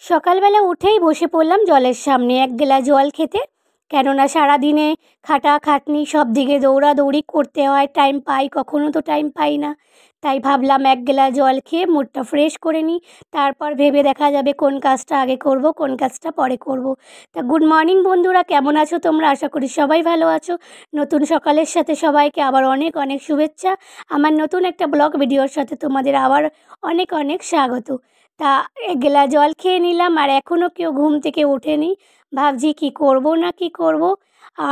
সকালবেলা উঠেই বসে পড়লাম জলের সামনে এক গ্লাস জল খেতে। কেননা সারাদিনে খাটাখাটনি সব দিকে দৌড়াদৌড়ি করতে হয়, টাইম পাই কখনো তো টাইম পাই না। তাই ভাবলাম এক গ্লাস জল খেয়ে মুডটা ফ্রেশ করে নিই, তারপর ভেবে দেখা যাবে কোন কাজটা আগে করব কোন কাজটা পরে করব। তা গুড মর্নিং বন্ধুরা, কেমন আছো তোমরা? আশা করি সবাই ভালো আছো। নতুন সকালের সাথে সবাইকে আবার অনেক অনেক শুভেচ্ছা। আমার নতুন একটা ব্লগ ভিডিওর সাথে তোমাদের আবার অনেক অনেক স্বাগত। তা এক গ্লাস জল খেয়ে নিলাম, আর এখনও কেউ ঘুম থেকে ওঠেনি। ভাবছি কি করব না কি করব।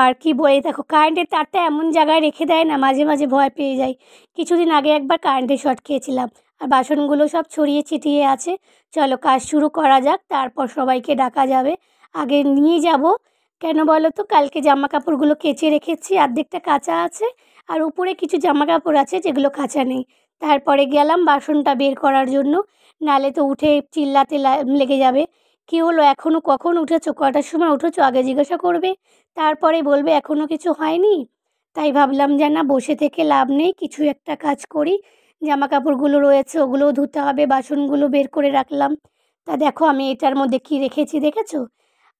আর কি বলে দেখো, কারেন্টের তারটা এমন জায়গায় রেখে দেয় না, মাঝে মাঝে ভয় পেয়ে যাই। কিছুদিন আগে একবার কারেন্টের শর্ট খেয়েছিলাম, আর বাসনগুলো সব ছড়িয়ে ছিটিয়ে আছে। চলো কাজ শুরু করা যাক, তারপর সবাইকে ডাকা যাবে। আগে নিয়ে যাব, কেন বলো তো, কালকে জামা কাপড়গুলো কেচে রেখেছি, অর্ধেকটা কাঁচা আছে, আর উপরে কিছু জামা কাপড় আছে যেগুলো কাঁচা নেই। তারপরে গেলাম বাসনটা বের করার জন্য, নালে তো উঠে চিল্লাতে লেগে যাবে। কী হলো, এখনও কখন উঠেছো, কটার সময় উঠেছো আগে জিজ্ঞাসা করবে, তারপরে বলবে এখনও কিছু হয়নি। তাই ভাবলাম যে না, বসে থেকে লাভ নেই, কিছু একটা কাজ করি। জামা কাপড়গুলো রয়েছে ওগুলোও ধুতে হবে, বাসনগুলো বের করে রাখলাম। তা দেখো আমি এটার মধ্যে কি রেখেছি দেখেছো?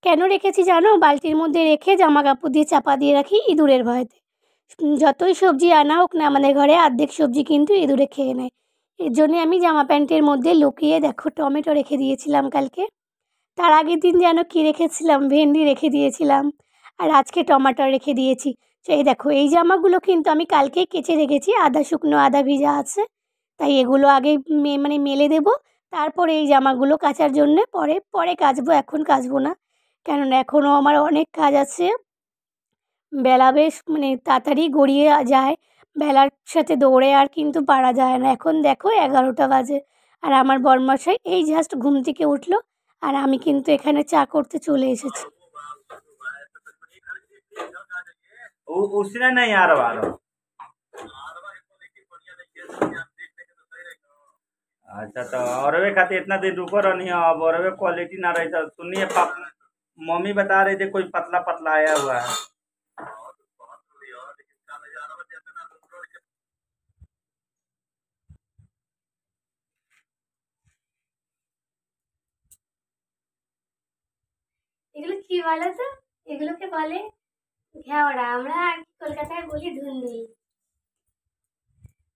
কেন রেখেছি জানো? বালতির মধ্যে রেখে জামা কাপড় দিয়ে চাপা দিয়ে রাখি ইঁদুরের ভয়তে। যতই সবজি আনা হোক না আমাদের ঘরে, অর্ধেক সবজি কিন্তু ইঁদুরে খেয়ে নেয়। এর জন্যে আমি জামা প্যান্টের মধ্যে লুকিয়ে দেখো টমেটো রেখে দিয়েছিলাম কালকে। তার আগের দিন যেন কী রেখেছিলাম, ভেন্ডি রেখে দিয়েছিলাম, আর আজকে টমাটো রেখে দিয়েছি। তো এই দেখো, এই জামাগুলো কিন্তু আমি কালকেই কেচে রেখেছি, আধা শুকনো আধা ভিজা আছে। তাই এগুলো আগে মেলে দেবো, তারপরে এই জামাগুলো কাচার জন্যে পরে পরে কাচবো, এখন কাচবো না। কেননা এখনও আমার অনেক কাজ আছে। বেলা বেশ তাড়াতাড়ি গড়িয়ে যায়, বেলার সাথে দৌড়ে আর কিন্তু পারা যায় না। এখন দেখো 11টা বাজে, আর আমার বরমশাই এই জাস্ট ঘুম থেকে উঠলো, আর আমি কিন্তু এখানে চা করতে চলে এসেছি। उसने नहीं आ रहा अच्छा तो औरवे खातिर इतना दिन रुको रहनी है। अब औरवे क्वालिटी ना रही तो सुनिए मम्मी बता रही थी कोई पतला पतला आया हुआ है। এগুলো কি বলো তো? এগুলোকে বলে ঘেওড়া, আমরা আর কলকাতায় বলি ধুন্দুলি।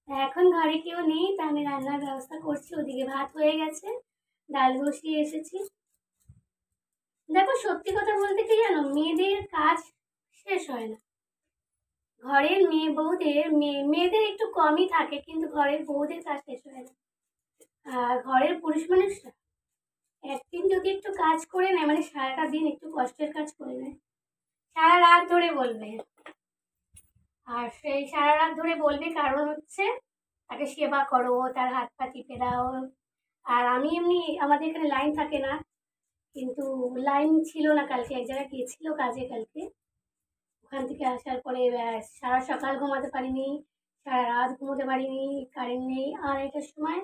এখন ঘরে কেউ নেই, তা আমি রান্নার ব্যবস্থা করছি। ওদিকে ভাত হয়ে গেছে, ডাল বসিয়ে এসেছি। দেখো সত্যি কথা বলতে কি জানো, মেয়েদের কাজ শেষ হয় না। ঘরের মেয়েদের একটু কমই থাকে, কিন্তু ঘরের বউদের কাজ শেষ হয় না। আর ঘরের পুরুষ মানুষরা একদিন যদি একটু কাজ করে নেয়, সারাটা দিন একটু কষ্টের কাজ করে নেয়, সারা রাত ধরে বলবে। আর সেই সারা রাত ধরে বলবে কারণ হচ্ছে তাকে সেবা করো, তার হাত পা টিপে দাও। আর আমি এমনি, আমাদের এখানে লাইন থাকে না, কিন্তু লাইন ছিল না কালকে, এক জায়গায় গিয়েছিল কাজে কালকে। ওখান থেকে আসার পরে সারা সকাল ঘুমাতে পারিনি, সারা রাত ঘুমোতে পারিনি, কারেন্ট নেই। 2:30টার সময়,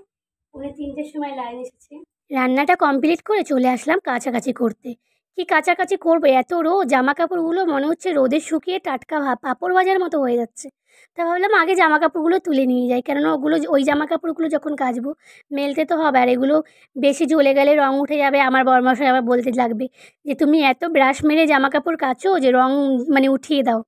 3:30টার সময় লাইন এসেছে। রান্নাটা কমপ্লিট করে চলে আসলাম কাচাকাচি করতে। কি কাচাকাচি করবো, এত রোদ, জামা কাপড়গুলো মনে হচ্ছে রোদে শুকিয়ে টাটকা পাঁপড় ভাজার মতো হয়ে যাচ্ছে। তা ভাবলাম আগে জামা কাপড়গুলো তুলে নিয়ে যাই, কেননা ওই জামা কাপড়গুলো যখন কাচবো মেলতে তো হবে, আর এগুলো বেশি জ্বলে গেলে রং উঠে যাবে। আমার বরমশাই আবার বলতে লাগবে যে তুমি এত ব্রাশ মেরে জামা কাপড় কাচো যে রং উঠিয়ে দাও।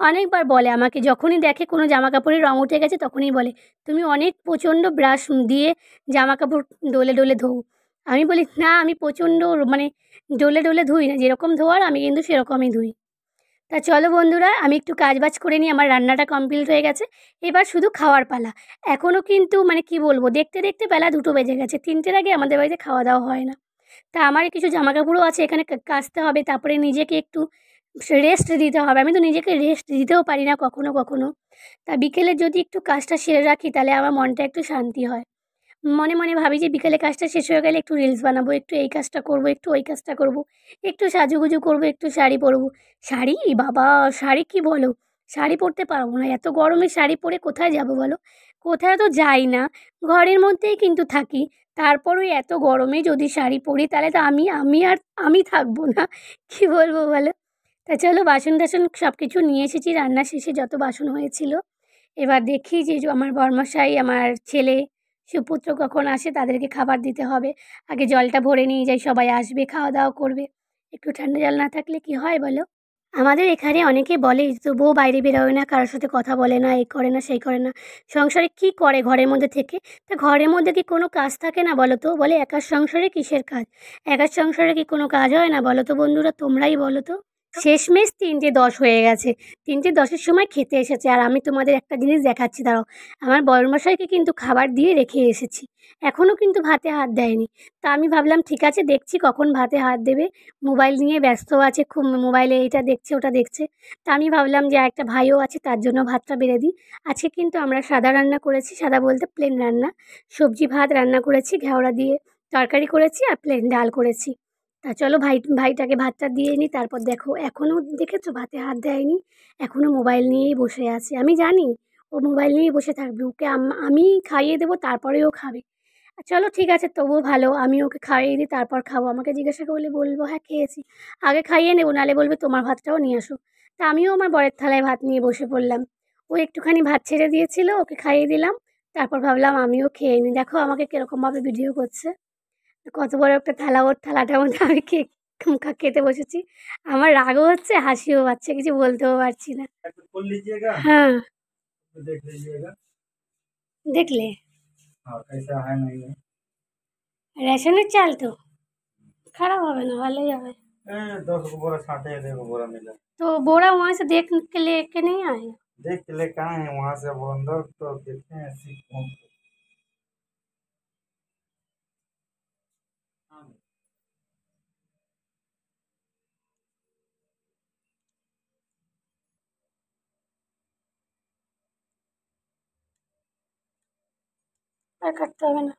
অনেকবার বলে আমাকে, যখনই দেখে কোনো জামা কাপড়ের রং উঠে গেছে তখনই বলে তুমি অনেক প্রচণ্ড ব্রাশ দিয়ে জামা কাপড় ডলে ডলে ধোও। আমি বলি না, আমি প্রচণ্ড ডলে ডলে ধুই না, যেরকম ধোয়ার আমি কিন্তু সেরকমই ধুই। তা চলো বন্ধুরা, আমি একটু কাজবাজ করে নিই। আমার রান্নাটা কমপ্লিট হয়ে গেছে, এবার শুধু খাওয়ার পালা। এখনও কিন্তু কি বলবো, দেখতে দেখতে বেলা 2টো বেজে গেছে, 3টের আগে আমাদের বাড়িতে খাওয়া দাওয়া হয় না। তা আমার কিছু জামা কাপড়ও আছে এখানে কাচতে হবে, তারপরে নিজেকে একটু রেস্ট দিতে হবে। আমি তো নিজেকে রেস্ট দিতেও পারি না কখনো কখনো। তা বিকেলে যদি একটু কাজটা সেরে রাখি তাহলে আমার মনটা একটু শান্তি হয়। মনে মনে ভাবি যে বিকেলে কাজটা শেষ হয়ে গেলে একটু রিলস বানাবো, একটু এই কাজটা করব, একটু ওই কাজটা করব, একটু সাজুগুজু করব, একটু শাড়ি পরবো। শাড়ি, বাবা, শাড়ি কি বলো, শাড়ি পরতে পারবো না, এত গরমে শাড়ি পরে কোথায় যাব বলো? কোথাও তো যাই না, ঘরের মধ্যেই কিন্তু থাকি। তারপরও এত গরমে যদি শাড়ি পরি তাহলে তো আমি থাকবো না, কি বলবো বলো? তা চলো বাসন টাসন সব কিছু নিয়ে এসেছি, রান্না শেষে যত বাসন হয়েছিল। এবার দেখি যে আমার বরমশাই, আমার ছেলে সুপুত্র কখন আসে তাদেরকে খাবার দিতে হবে। আগে জলটা ভরে নিয়ে যাই, সবাই আসবে, খাওয়া দাওয়া করবে। একটু ঠান্ডা জল না থাকলে কি হয় বলো? আমাদের এখানে অনেকে বলে তো বউ বাইরে বেরোয় না, কারোর সাথে কথা বলে না, এই করে না সেই করে না, সংসারে কি করে ঘরের মধ্যে থেকে? তা ঘরের মধ্যে কি কোনো কাজ থাকে না বলো তো? বলে একার সংসারে কিসের কাজ? একার সংসারে কি কোনো কাজ হয় না বলো তো বন্ধুরা? তোমরাই বলো তো। শেষমেশ 3টে 10 হয়ে গেছে। 3টে 10-এর সময় খেতে এসেছে, আর আমি তোমাদের একটা জিনিস দেখাচ্ছি, দাঁড়াও। আমার বড়মশাইকে কিন্তু খাবার দিয়ে রেখে এসেছি, এখনও কিন্তু ভাতে হাত দেয়নি। তা আমি ভাবলাম ঠিক আছে, দেখছি কখন ভাতে হাত দেবে। মোবাইল নিয়ে ব্যস্ত আছে খুব, মোবাইলে এইটা দেখছে ওটা দেখছে। তা আমি ভাবলাম যে একটা ভাইও আছে, তার জন্য ভাতটা বেড়ে দিই। আজকে কিন্তু আমরা সাদা রান্না করেছি, সাদা বলতে প্লেন রান্না। সবজি ভাত রান্না করেছি, ঘেওড়া দিয়ে তরকারি করেছি, আর প্লেন ডাল করেছি। তা চলো ভাইটাকে ভাতটা দিয়ে নিই, তারপর দেখো এখনও দেখেছো ভাতে হাত দেয়নি, এখনও মোবাইল নিয়েই বসে আছে। আমি জানি ও মোবাইল নিয়েই বসে থাকবে, ওকে আমি খাইয়ে দেবো তারপরে ও খাবে। চলো ঠিক আছে, তবুও ভালো, আমি ওকে খাইয়ে দিই তারপর খাবো। আমাকে জিজ্ঞাসা করলে বলবো হ্যাঁ খেয়েছি, আগে খাইয়ে নেবো, নাহলে বলবে তোমার ভাতটাও নিয়ে আসো। তা আমিও আমার বরের থালায় ভাত নিয়ে বসে পড়লাম। ও একটুখানি ভাত ছেড়ে দিয়েছিল, ওকে খাইয়ে দিলাম, তারপর ভাবলাম আমিও খেয়ে নিই। দেখো আমাকে কিরকমভাবে ভিডিও করছে, কত বড় একটা থালা, ওর থালাটার মধ্যে আমি খেতে বসেছি। আমার রাগও হচ্ছে, হাসিও পাচ্ছে, কিছু বলতেও পারছি না। खोल लीजिएगा, হ্যাঁ, तो देख लीजिएगा। দেখলে हाँ कैसा है नहीं है। রেশনের চাল তো খারাপ হবে না, ভালোই হবে। 10 को बोरा छाटे है, 2 बोरा मिला। तो बोरा वहाँ से देख के लेके नहीं आए? देख के ले कहाँ है वहां से, अब अंदर तो देखते हैं আর কাটতে হবে না,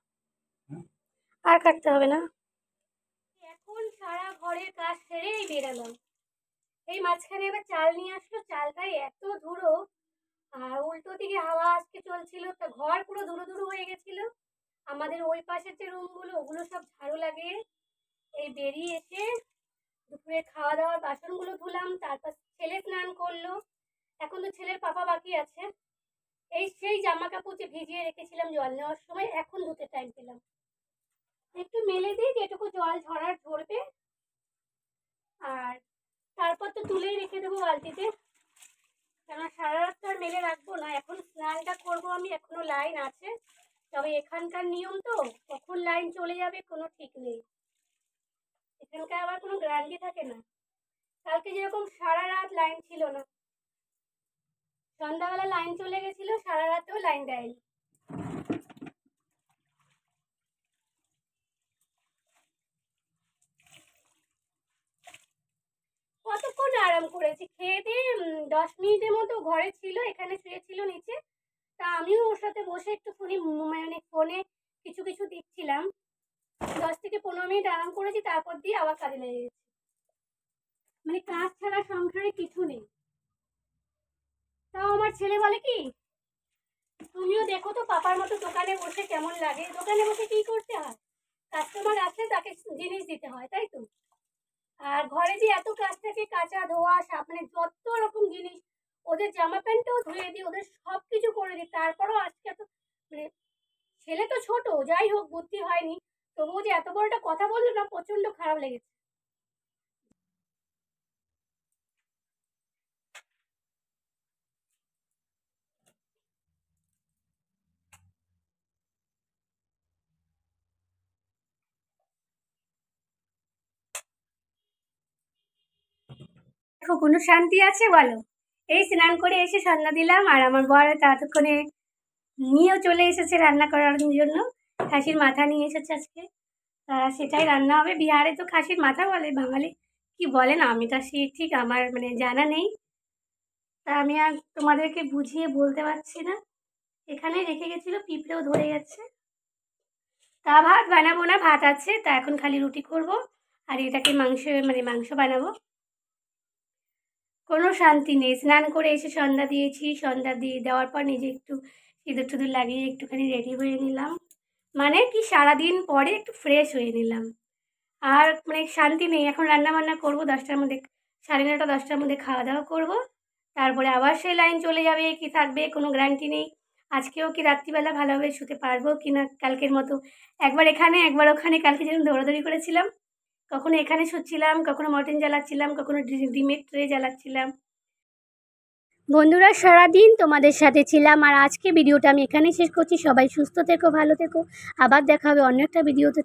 আর কাটতে হবে না। এখন সারা ঘরের কাজ সেরেই বেরালাম। এই মাঝখানে এবার চাল নিয়ে আসলো, চালটাই এত ধুলো, আর উল্টো দিকে হাওয়া আজকে চলছিল, তা ঘর পুরো ধুলো ধুলো হয়ে গেছিল। আমাদের ওই পাশের যে রুমগুলো, ওগুলো সব ঝাড়ু লাগিয়ে এই বেরিয়ে এসে দুপুরে খাওয়া দাওয়ার বাসনগুলো ধুলাম, তারপর ছেলে স্নান করলো। এখন তো ছেলের পাপা বাকি আছে। এই সেই জামা কাপড় যে ভিজিয়ে রেখেছিলাম জল নেওয়ার সময়, এখন ধুতে টাইম পেলাম। একটু মেলে দিই যেটুকু জল ঝরবে, আর তারপর তো তুলেই রেখে দেবো বালতিতে, কেন সারা রাত তো আর মেলে রাখবো না। এখন স্নানটা করবো আমি, এখনো লাইন আছে, তবে এখানকার নিয়ম তো কখন লাইন চলে যাবে কোনো ঠিক নেই, এখানকার আবার কোনো গ্যারান্টি থাকে না। কালকে যেরকম সারা রাত লাইন ছিল না, সন্ধ্যাবেলা লাইন চলে গেছিল, সারা রাতেও লাইন দেয়নি। কতক্ষণ আরাম করেছি, খেয়ে দিয়ে 10 মিনিটের মতো ঘরে ছিল, এখানে শুয়েছিল নিচে। তা আমিও ওর সাথে বসে একটুখানি মানে ফোনে কিছু কিছু দেখছিলাম। 10 থেকে 15 মিনিট আরাম করেছি, তারপর দিয়ে আবার কাজে লেগে গেছি। মানে কাজ ছাড়া সংসারে কিছু নেই। তাও আমার ছেলে বলে কি, তুমিও দেখো তো পাপার মতো দোকানে বসে কেমন লাগে। দোকানে বসে কি করতে হয়, কাস্টমার আসলে তাকে জিনিস দিতে হয়, তাই তো। আর ঘরে যে এত কাজ থাকে, কাঁচা ধোয়া মানে যত রকম জিনিস, ওদের জামা প্যান্টও ধুয়ে দিই, ওদের সব কিছু করে দিই, তারপরও আজকে এত মানে ছেলে তো ছোট, যাই হোক বুদ্ধি হয়নি, তবুও যে এত বড় একটা কথা বললো না, প্রচন্ড খারাপ লেগেছে। দেখো কোনো শান্তি আছে বলো? এই স্নান করে এসে সন্ধ্যা দিলাম, আর আমার বর ততক্ষণে নিয়েও চলে এসেছে রান্না করার জন্য। খাসির মাথা নিয়ে এসেছে আজকে, সেটাই রান্না হবে। বিহারে তো খাসির মাথা বলে, বাঙালি কি বলে না, আমি তা সে ঠিক আমার মানে জানা নেই, তা আমি আর তোমাদেরকে বুঝিয়ে বলতে পারছি না। এখানে রেখে গেছিলো, পিঁপড়েও ধরে গেছে। তা ভাত বানাবো না, ভাত আছে, তা এখন খালি রুটি করব, আর এটাকে মাংস বানাবো। কোনো শান্তি নেই। স্নান করে এসে সন্ধ্যা দিয়েছি, সন্ধ্যা দিয়ে দেওয়ার পর নিজে একটু সিঁদুর টুদুর লাগিয়ে একটুখানি রেডি হয়ে নিলাম, মানে কি সারাদিন পরে একটু ফ্রেশ হয়ে নিলাম। আর মানে শান্তি নেই। এখন রান্না বান্না করবো 10টার মধ্যে, 9:30 10টার মধ্যে খাওয়া দাওয়া করবো, তারপরে আবার সেই লাইন চলে যাবে কি থাকবে কোনো গ্যারান্টি নেই। আজকেও কি রাত্রিবেলা ভালোভাবে শুতে পারবো কি না কালকের মতো, একবার এখানে একবার ওখানে। কালকে যেরকম দৌড়াদৌড়ি করেছিলাম, কখনো এখানে শুচ্ছিলাম, কখনো মটন জ্বালাচ্ছিলাম, কখনো ডিমের ট্রে জ্বালাচ্ছিলাম। বন্ধুরা, সারাদিন তোমাদের সাথে ছিলাম, আর আজকে ভিডিওটা আমি এখানেই শেষ করছি। সবাই সুস্থ থেকো, ভালো থেকো, আবার দেখা হবে অন্য একটা ভিডিওতে।